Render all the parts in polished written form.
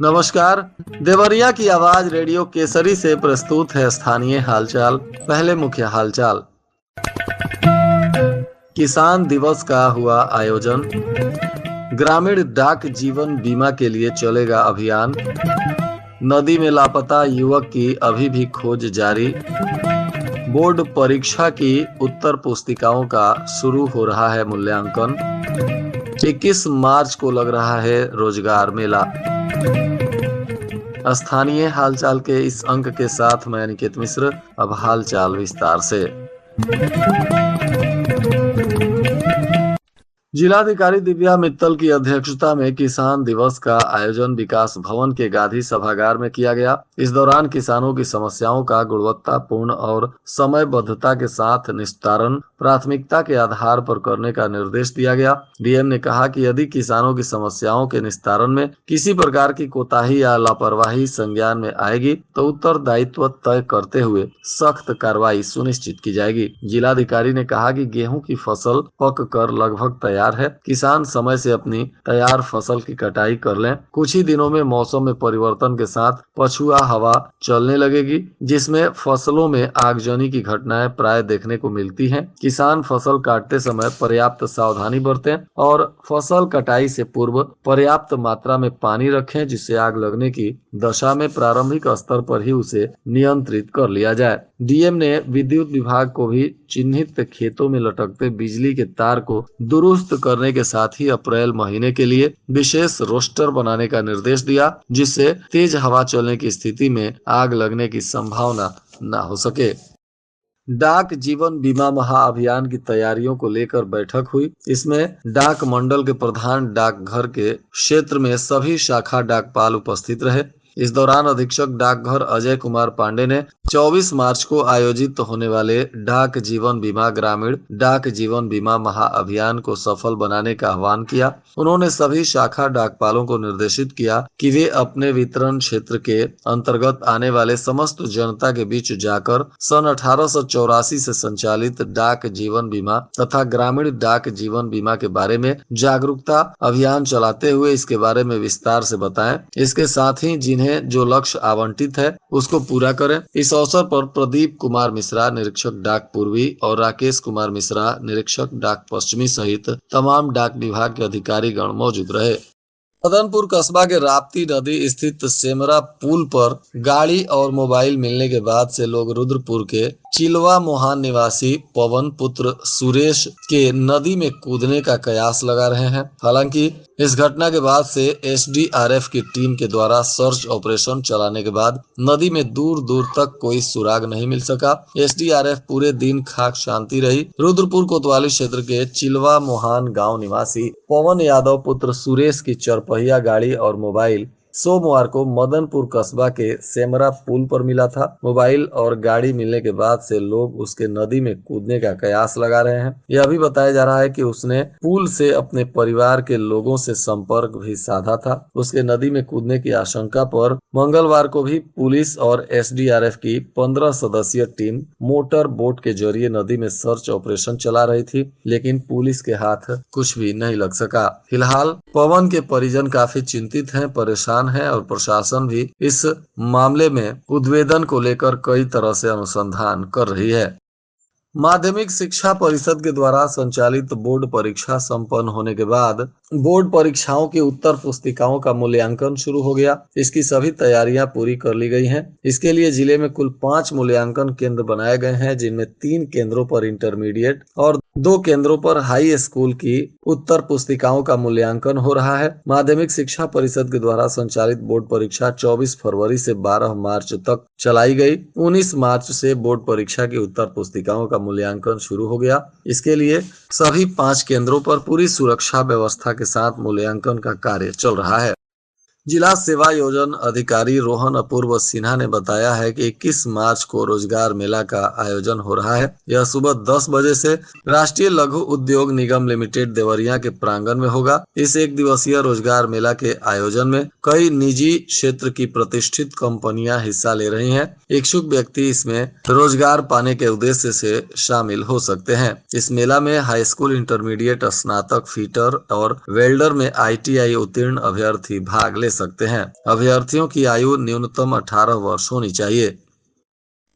नमस्कार। देवरिया की आवाज रेडियो केसरी से प्रस्तुत है स्थानीय हालचाल। पहले मुख्य हालचाल। किसान दिवस का हुआ आयोजन। ग्रामीण डाक जीवन बीमा के लिए चलेगा अभियान। नदी में लापता युवक की अभी भी खोज जारी। बोर्ड परीक्षा की उत्तर पुस्तिकाओं का शुरू हो रहा है मूल्यांकन। 21 मार्च को लग रहा है रोजगार मेला। स्थानीय हालचाल के इस अंक के साथ मैं अनिकेत मिश्र। अब हालचाल विस्तार से। जिलाधिकारी दिव्या मित्तल की अध्यक्षता में किसान दिवस का आयोजन विकास भवन के गांधी सभागार में किया गया। इस दौरान किसानों की समस्याओं का गुणवत्तापूर्ण और समयबद्धता के साथ निस्तारण प्राथमिकता के आधार पर करने का निर्देश दिया गया। डीएम ने कहा कि यदि किसानों की समस्याओं के निस्तारण में किसी प्रकार की कोताही या लापरवाही संज्ञान में आएगी तो उत्तरदायित्व तय करते हुए सख्त कार्रवाई सुनिश्चित की जाएगी। जिलाधिकारी ने कहा कि गेहूं की फसल पक कर लगभग तैयार है। किसान समय से अपनी तैयार फसल की कटाई कर लें। कुछ ही दिनों में मौसम में परिवर्तन के साथ पछुआ हवा चलने लगेगी, जिसमें फसलों में आगजनी की घटनाएं प्राय देखने को मिलती हैं। किसान फसल काटते समय पर्याप्त सावधानी बरतें और फसल कटाई से पूर्व पर्याप्त मात्रा में पानी रखें, जिससे आग लगने की दशा में प्रारंभिक स्तर पर ही उसे नियंत्रित कर लिया जाए। डीएम ने विद्युत विभाग को भी चिन्हित खेतों में लटकते बिजली के तार को दुरुस्त करने के साथ ही अप्रैल महीने के लिए विशेष रोस्टर बनाने का निर्देश दिया, जिससे तेज हवा चलने की स्थिति में आग लगने की संभावना न हो सके। डाक जीवन बीमा महाअभियान की तैयारियों को लेकर बैठक हुई। इसमें डाक मंडल के प्रधान, डाकघर के क्षेत्र में सभी शाखा डाकपाल उपस्थित रहे। इस दौरान अधीक्षक डाकघर अजय कुमार पांडे ने 24 मार्च को आयोजित होने वाले डाक जीवन बीमा ग्रामीण डाक जीवन बीमा महाअभियान को सफल बनाने का आह्वान किया। उन्होंने सभी शाखा डाकपालों को निर्देशित किया कि वे अपने वितरण क्षेत्र के अंतर्गत आने वाले समस्त जनता के बीच जाकर सन 1884 से संचालित डाक जीवन बीमा तथा ग्रामीण डाक जीवन बीमा के बारे में जागरूकता अभियान चलाते हुए इसके बारे में विस्तार से बताएं। इसके साथ ही जिन्हें जो लक्ष्य आवंटित है उसको पूरा करें। इस अवसर पर प्रदीप कुमार मिश्रा, निरीक्षक डाक पूर्वी, और राकेश कुमार मिश्रा, निरीक्षक डाक पश्चिमी सहित तमाम डाक विभाग के अधिकारी गण मौजूद रहे। मदनपुर कस्बा के राप्ती नदी स्थित सेमरा पुल पर गाड़ी और मोबाइल मिलने के बाद से लोग रुद्रपुर के चिलवा मोहान निवासी पवन पुत्र सुरेश के नदी में कूदने का कयास लगा रहे हैं। हालांकि इस घटना के बाद से एसडीआरएफ की टीम के द्वारा सर्च ऑपरेशन चलाने के बाद नदी में दूर दूर तक कोई सुराग नहीं मिल सका। एसडीआरएफ पूरे दिन खाक शांति रही। रुद्रपुर कोतवाली क्षेत्र के चिलवा मोहान गांव निवासी पवन यादव पुत्र सुरेश की चरपहिया गाड़ी और मोबाइल सोमवार को मदनपुर कस्बा के सेमरा पुल पर मिला था। मोबाइल और गाड़ी मिलने के बाद से लोग उसके नदी में कूदने का कयास लगा रहे हैं। यह भी बताया जा रहा है कि उसने पुल से अपने परिवार के लोगों से संपर्क भी साधा था। उसके नदी में कूदने की आशंका पर मंगलवार को भी पुलिस और एसडीआरएफ की 15 सदस्यीय टीम मोटर बोट के जरिए नदी में सर्च ऑपरेशन चला रही थी, लेकिन पुलिस के हाथ कुछ भी नहीं लग सका। फिलहाल पवन के परिजन काफी चिंतित हैं, परेशान है और प्रशासन भी इस मामले में उद्वेदन को लेकर कई तरह से अनुसंधान कर रही है। माध्यमिक शिक्षा परिषद के द्वारा संचालित बोर्ड परीक्षा संपन्न होने के बाद बोर्ड परीक्षाओं की उत्तर पुस्तिकाओं का मूल्यांकन शुरू हो गया। इसकी सभी तैयारियां पूरी कर ली गई हैं। इसके लिए जिले में कुल 5 मूल्यांकन केंद्र बनाए गए हैं, जिनमें 3 केंद्रों पर इंटरमीडिएट और 2 केंद्रों पर हाई स्कूल की उत्तर पुस्तिकाओं का मूल्यांकन हो रहा है। माध्यमिक शिक्षा परिषद के द्वारा संचालित बोर्ड परीक्षा 24 फरवरी से 12 मार्च तक चलाई गई। 19 मार्च से बोर्ड परीक्षा की उत्तर पुस्तिकाओं का मूल्यांकन शुरू हो गया। इसके लिए सभी 5 केंद्रों पर पूरी सुरक्षा व्यवस्था के साथ मूल्यांकन का कार्य चल रहा है। जिला सेवा योजन अधिकारी रोहन अपूर्व सिन्हा ने बताया है कि 21 मार्च को रोजगार मेला का आयोजन हो रहा है। यह सुबह 10 बजे से राष्ट्रीय लघु उद्योग निगम लिमिटेड देवरिया के प्रांगण में होगा। इस एक दिवसीय रोजगार मेला के आयोजन में कई निजी क्षेत्र की प्रतिष्ठित कंपनियां हिस्सा ले रही हैं। इच्छुक व्यक्ति इसमें रोजगार पाने के उद्देश्य से शामिल हो सकते हैं। इस मेला में हाई स्कूल, इंटरमीडिएट, स्नातक, फिटर और वेल्डर में ITI उत्तीर्ण अभ्यर्थी भाग ले सकते हैं। अभ्यर्थियों की आयु न्यूनतम 18 वर्ष होनी चाहिए।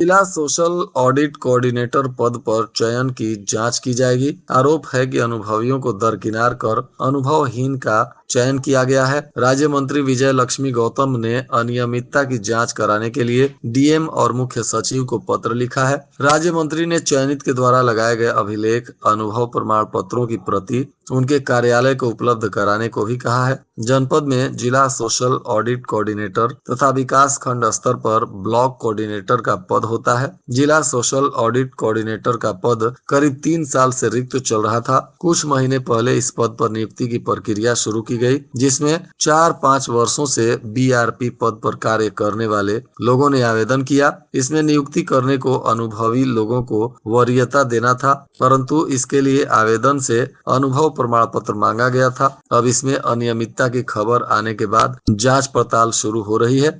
जिला सोशल ऑडिट कोऑर्डिनेटर पद पर चयन की जांच की जाएगी। आरोप है कि अनुभवियों को दरकिनार कर अनुभवहीन का चयन किया गया है। राज्य मंत्री विजय लक्ष्मी गौतम ने अनियमितता की जांच कराने के लिए DM और मुख्य सचिव को पत्र लिखा है। राज्य मंत्री ने चयनित के द्वारा लगाए गए अभिलेख, अनुभव प्रमाण पत्रों की प्रति उनके कार्यालय को उपलब्ध कराने को भी कहा है। जनपद में जिला सोशल ऑडिट कोऑर्डिनेटर तथा विकास खंड स्तर पर ब्लॉक कोऑर्डिनेटर का पद होता है। जिला सोशल ऑडिट कोऑर्डिनेटर का पद करीब 3 साल से रिक्त चल रहा था। कुछ महीने पहले इस पद पर नियुक्ति की प्रक्रिया शुरू की गई, जिसमें 4-5 वर्षों से BRP पद पर कार्य करने वाले लोगों ने आवेदन किया। इसमें नियुक्ति करने को अनुभवी लोगों को वरीयता देना था, परंतु इसके लिए आवेदन से अनुभव प्रमाण पत्र मांगा गया था। अब इसमें अनियमितता की खबर आने के बाद जांच पड़ताल शुरू हो रही है।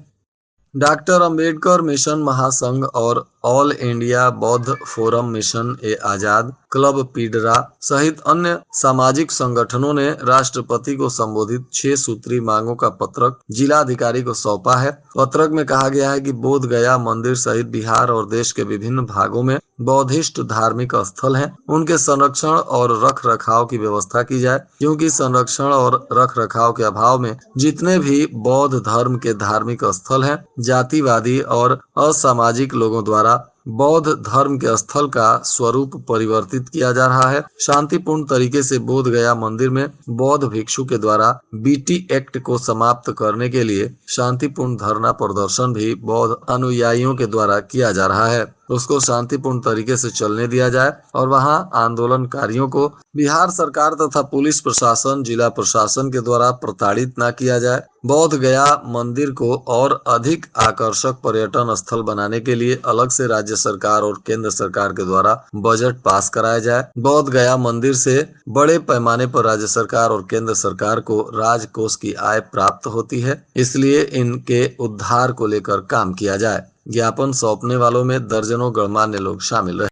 डॉक्टर अंबेडकर मिशन महासंघ और ऑल इंडिया बौद्ध फोरम मिशन ए आजाद, क्लब पीडरा सहित अन्य सामाजिक संगठनों ने राष्ट्रपति को संबोधित 6 सूत्री मांगों का पत्रक जिलाधिकारी को सौंपा है। पत्रक में कहा गया है कि बोध गया मंदिर सहित बिहार और देश के विभिन्न भागों में बौद्धिस्ट धार्मिक स्थल हैं, उनके संरक्षण और रख रखाव की व्यवस्था की जाए, क्योंकि संरक्षण और रख रखाव के अभाव में जितने भी बौद्ध धर्म के धार्मिक स्थल हैं, जातिवादी और असामाजिक लोगों द्वारा बौद्ध धर्म के स्थल का स्वरूप परिवर्तित किया जा रहा है। शांतिपूर्ण तरीके से बोध गया मंदिर में बौद्ध भिक्षु के द्वारा BT एक्ट को समाप्त करने के लिए शांतिपूर्ण धरना प्रदर्शन भी बौद्ध अनुयायियों के द्वारा किया जा रहा है। उसको शांतिपूर्ण तरीके से चलने दिया जाए और वहां आंदोलनकारियों को बिहार सरकार तथा पुलिस प्रशासन, जिला प्रशासन के द्वारा प्रताड़ित न किया जाए। बौद्ध गया मंदिर को और अधिक आकर्षक पर्यटन स्थल बनाने के लिए अलग से राज्य सरकार और केंद्र सरकार के द्वारा बजट पास कराया जाए। बौद्ध गया मंदिर से बड़े पैमाने पर राज्य सरकार और केंद्र सरकार को राजकोष की आय प्राप्त होती है, इसलिए इनके उद्धार को लेकर काम किया जाए। ज्ञापन सौंपने वालों में दर्जनों गणमान्य लोग शामिल रहे।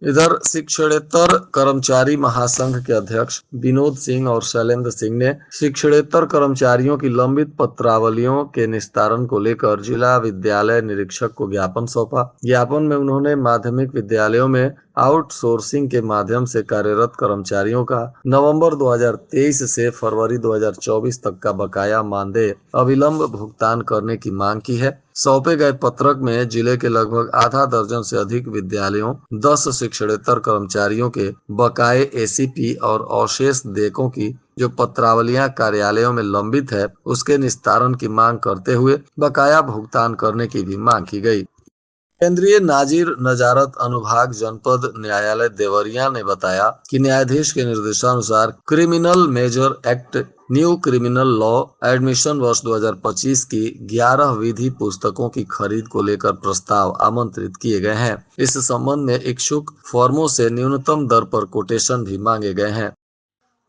इधर शिक्षणेतर कर्मचारी महासंघ के अध्यक्ष विनोद सिंह और शैलेंद्र सिंह ने शिक्षणेतर कर्मचारियों की लंबित पत्रावलियों के निस्तारण को लेकर जिला विद्यालय निरीक्षक को ज्ञापन सौंपा। ज्ञापन में उन्होंने माध्यमिक विद्यालयों में आउटसोर्सिंग के माध्यम से कार्यरत कर्मचारियों का नवंबर 2023 से फरवरी 2024 तक का बकाया मानदेय अविलंब भुगतान करने की मांग की है। सौंपे गए पत्रक में जिले के लगभग आधा दर्जन से अधिक विद्यालयों, 10 शिक्षणेतर कर्मचारियों के बकाये ACP और अवशेष देयकों की जो पत्रावलियां कार्यालयों में लंबित है, उसके निस्तारण की मांग करते हुए बकाया भुगतान करने की भी मांग की गई। केंद्रीय नाजिर नजारत अनुभाग जनपद न्यायालय देवरिया ने बताया कि न्यायाधीश के निर्देशानुसार criminal major act new criminal law admission वर्ष 2025 की 11 विधि पुस्तकों की खरीद को लेकर प्रस्ताव आमंत्रित किए गए हैं। इस संबंध में इच्छुक फर्मों से न्यूनतम दर पर कोटेशन भी मांगे गए हैं।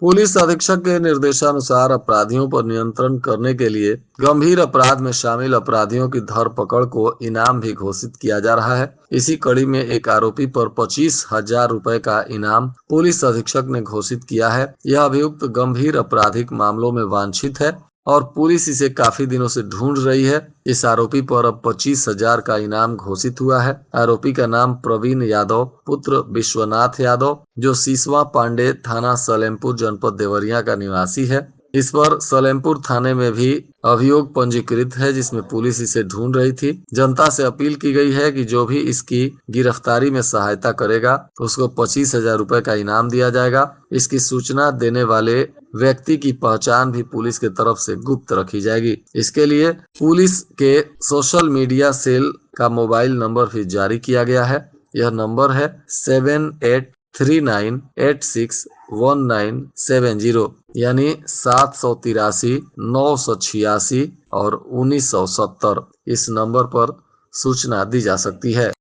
पुलिस अधीक्षक के निर्देशानुसार अपराधियों पर नियंत्रण करने के लिए गंभीर अपराध में शामिल अपराधियों की धरपकड़ को इनाम भी घोषित किया जा रहा है। इसी कड़ी में एक आरोपी पर 25,000 रुपए का इनाम पुलिस अधीक्षक ने घोषित किया है। यह अभियुक्त गंभीर आपराधिक मामलों में वांछित है और पुलिस इसे काफी दिनों से ढूंढ रही है। इस आरोपी पर अब 25,000 का इनाम घोषित हुआ है। आरोपी का नाम प्रवीण यादव पुत्र विश्वनाथ यादव, जो सीसवा पांडे थाना सलेमपुर जनपद देवरिया का निवासी है। इस पर सलेमपुर थाने में भी अभियोग पंजीकृत है, जिसमें पुलिस इसे ढूंढ रही थी। जनता से अपील की गई है कि जो भी इसकी गिरफ्तारी में सहायता करेगा उसको 25,000 रुपए का इनाम दिया जाएगा। इसकी सूचना देने वाले व्यक्ति की पहचान भी पुलिस के तरफ से गुप्त रखी जाएगी। इसके लिए पुलिस के सोशल मीडिया सेल का मोबाइल नंबर भी जारी किया गया है। यह नंबर है 78 39861970 यानी 783 986 और 1970 इस नंबर पर सूचना दी जा सकती है।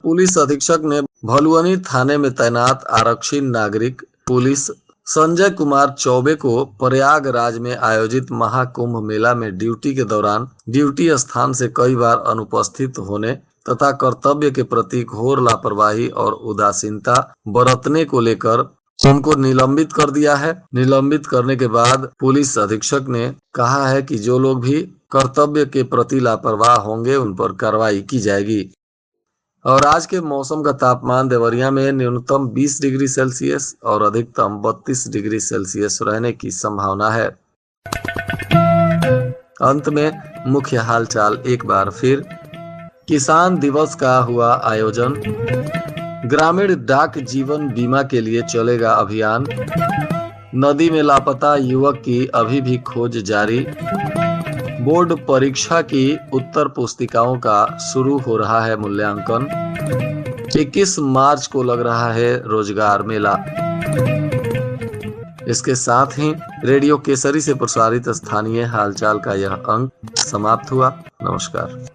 पुलिस अधीक्षक ने भलुअनी थाने में तैनात आरक्षी नागरिक पुलिस संजय कुमार चौबे को प्रयागराज में आयोजित महाकुंभ मेला में ड्यूटी के दौरान ड्यूटी स्थान से कई बार अनुपस्थित होने तथा कर्तव्य के प्रति घोर लापरवाही और उदासीनता बरतने को लेकर उनको निलंबित कर दिया है। निलंबित करने के बाद पुलिस अधीक्षक ने कहा है कि जो लोग भी कर्तव्य के प्रति लापरवाह होंगे उन पर कार्रवाई की जाएगी। और आज के मौसम का तापमान देवरिया में न्यूनतम 20 डिग्री सेल्सियस और अधिकतम 32 डिग्री सेल्सियस रहने की संभावना है। अंत में मुख्य हालचाल एक बार फिर। किसान दिवस का हुआ आयोजन। ग्रामीण डाक जीवन बीमा के लिए चलेगा अभियान। नदी में लापता युवक की अभी भी खोज जारी। बोर्ड परीक्षा की उत्तर पुस्तिकाओं का शुरू हो रहा है मूल्यांकन। 21 मार्च को लग रहा है रोजगार मेला। इसके साथ ही रेडियो केसरी से प्रसारित स्थानीय हालचाल का यह अंक समाप्त हुआ। नमस्कार।